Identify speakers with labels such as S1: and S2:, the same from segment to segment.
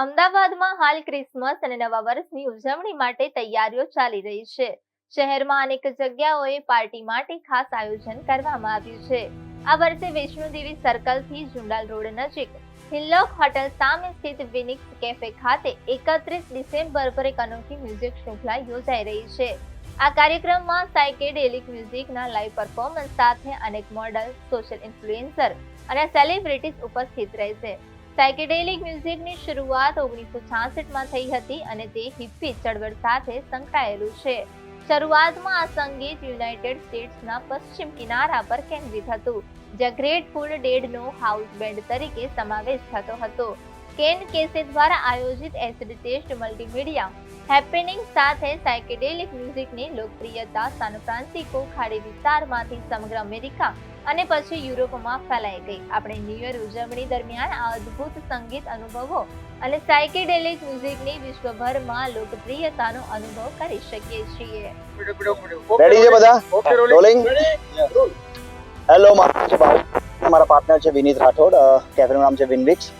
S1: અમદાવાદમાં હાલ ક્રિસમસ અને નવા વર્ષની ઉજવણી માટે તૈયારીઓ ચાલી રહી છે. શહેરમાં અનેક જગ્યાઓએ પાર્ટી માટે ખાસ આયોજન કરવામાં આવ્યું છે. આ વર્ષે વૈષ્ણોદેવી સર્કલથી જુંડાલ રોડ નજીક હિલ્લોક હોટલ સામે સ્થિત વિનિક્સ કેફે ખાતે 31 ડિસેમ્બર પર એક અનોખી મ્યુઝિક શૃંખલા યોજાઈ રહી છે. આ કાર્યક્રમમાં સાયકેડેલિક મ્યુઝિકના લાઈવ પરફોર્મન્સ સાથે અનેક મોડલ, સોશિયલ ઇન્ફ્લુએન્સર અને સેલિબ્રિટીઝ ઉપસ્થિત રહેશે. સાયકેડેલિક મ્યુઝિકની શરૂઆત 1966માં થઈ હતી અને તે હિપ્પી ચળવળ સાથે સંકળાયેલું છે. શરૂઆતમાં આ સંગીત યુનાઇટેડ સ્ટેટ્સના પશ્ચિમ કિનારા પર કેન્દ્રિત હતું, જ્યાં ગ્રેટફુલ ડેડનો હાઉસ બેન્ડ તરીકે સમાવેશ થતો હતો. કેન કેસે દ્વારા આયોજિત એસિડ ટેસ્ટ મલ્ટીમીડિયા હેપેનિંગ સાથે સાયકેડેલિક મ્યુઝિકની લોકપ્રિયતા સાન ફ્રાન્સિસ્કો ખાડી વિસ્તારમાંથી સમગ્ર અમેરિકા અને પછી યુરોપમાં ફેલાઈ ગઈ. આપણે ન્યૂ યર ઉજવણી દરમિયાન આ અદ્ભુત સંગીત અનુભવો અને સાયકેડેલિક મ્યુઝિકની વિશ્વભરમાં લોકપ્રિયતાનો અનુભવ કરી શકીએ છીએ.
S2: રેડી છે બધા? રોલિંગ. હેલો, મારા પાર્ટનર છે વિનીત રાઠોડ, કેફેનું નામ છે વિનવિક્સ,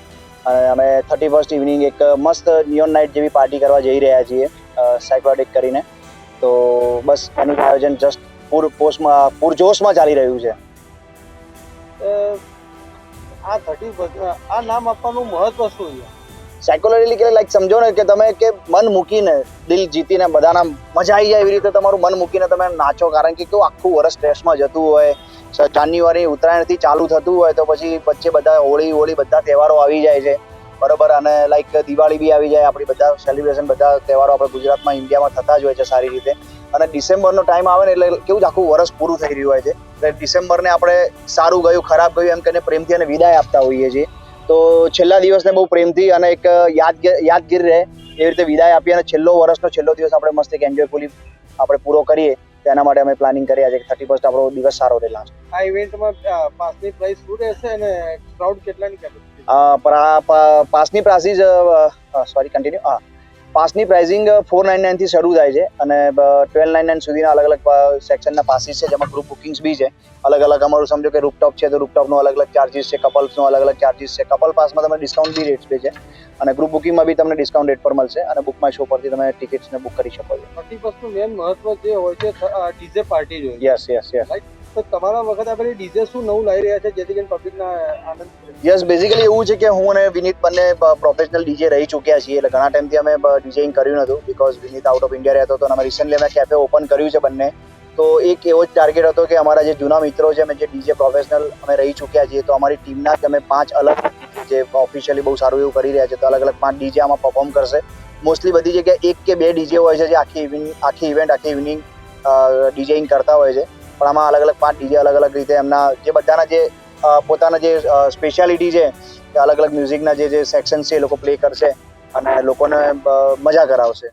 S2: અને અમે 31st ઇવનિંગ એક મસ્ત નિયોન નાઇટ જેવી પાર્ટી કરવા જઈ રહ્યા છીએ સાયકોડિક કરીને. તો બસ એનું આયોજન જસ્ટ પૂરજોશમાં ચાલી રહ્યું છે.
S3: આ નામ આપવાનું મહત્વ શું છે?
S2: સાયકોલોજીકલી લાઈક સમજો ને કે તમે કે મન મૂકીને, દિલ જીતીને, બધાના મજા આવી જાય એવી રીતે તમારું મન મૂકીને તમે નાચો. કારણ કે કેવું આખું વર્ષ સ્ટ્રેસમાં જતું હોય, જાન્યુઆરી ઉત્તરાયણથી ચાલુ થતું હોય, તો પછી વચ્ચે બધા હોળી બધા તહેવારો આવી જાય છે, બરોબર. અને લાઈક દિવાળી બી આવી જાય, આપણી બધા સેલિબ્રેશન, બધા તહેવારો આપણે ગુજરાતમાં, ઇન્ડિયામાં થતા જ હોય છે સારી રીતે. અને ડિસેમ્બરનો ટાઈમ આવે ને એટલે કેવું જ આખું વર્ષ પૂરું થઈ રહ્યું હોય છે. એટલે ડિસેમ્બરને આપણે સારું ગયું, ખરાબ ગયું એમ કહીને પ્રેમથી અને વિદાય આપતા હોઈએ છીએ. તો છેલ્લા દિવસને બહુ પ્રેમથી અને એક યાદગીર રહે એવી રીતે વિદાય આપીએ, અને વર્ષનો છેલ્લો દિવસ આપણે મસ્ત એક એન્જોયફુલી આપણે પૂરો કરીએ. તેના માટે અમે પ્લાનિંગ કર્યા છે કે 31st આપણો દિવસ સારો રહે. લાસ્ટ
S3: આ ઇવેન્ટમાં પાસની પ્રાઇસ શું રહેશે અને ક્રાઉડ કેટલાની કેપેસિટી?
S2: પાસની પ્રાઇસિસ પાસની પ્રાઇસિંગ 499 થી શરૂ થાય છે અને 1299 સુધીના અલગ અલગ સેક્શનના પાસીસ છે, જેમાં ગ્રુપ બુકિંગ્સ બી છે. અલગ અલગ અમારું સમજો કે રૂપટોપ છે તો રૂપટોપનો અલગ અલગ ચાર્જિસ છે, કપલ્સનો અલગ અલગ ચાર્જિસ છે. કપલ પાસમાં તમને ડિસ્કાઉન્ટ બી રેટ્સ છે, અને ગ્રુપ બુકિંગમાં બી તમને ડિસ્કાઉન્ટ રેટ પર મળશે, અને બુક માય શો પરથી તમે ટિકિટ્સને બુક કરી શકો છો.
S3: 31નું મેન મહત્વ જે હોય છે ડીજે પાર્ટી જોઈએ.
S2: યસ.
S3: તો તમારા વખત આપણે ડીજે શું નવું લાવી રહ્યા છે જેથી કરીને પબ્લિકના આનંદ?
S2: યસ, બેઝિકલી એવું છે કે હું અને વિનીત બંને પ્રોફેશનલ ડીજે રહી ચૂક્યા છીએ. એટલે ઘણા ટાઈમથી અમે ડીજેઇંગ કર્યું નહોતું, because Vineet out of India રહેતો હતો, અને અમે રિસેન્ટલી અમે કેફે ઓપન કર્યું છે બંને. તો એક એવો જ ટાર્ગેટ હતો કે અમારા જે જૂના મિત્રો છે, અમે જે ડીજે પ્રોફેશનલ અમે રહી ચૂક્યા છીએ, તો અમારી ટીમના જ અમે 5 અલગ જે ઓફિશિયલી બહુ સારું એવું કરી રહ્યા છે, તો અલગ અલગ 5 ડીજે આમાં પરફોર્મ કરશે. મોસ્ટલી બધી જગ્યાએ 1 કે 2 ડીજે હોય છે જે આખી ઇવનિંગ ડીજેઇંગ કરતા હોય છે. પણ આમાં અલગ અલગ 5 ડીજે અલગ અલગ રીતે એમના જે બધાના જે પોતાના જે સ્પેશિયાલિટી છે, કે અલગ અલગ મ્યુઝિકના જે સેક્શન છે એ લોકો પ્લે કરશે અને લોકોને મજા કરાવશે.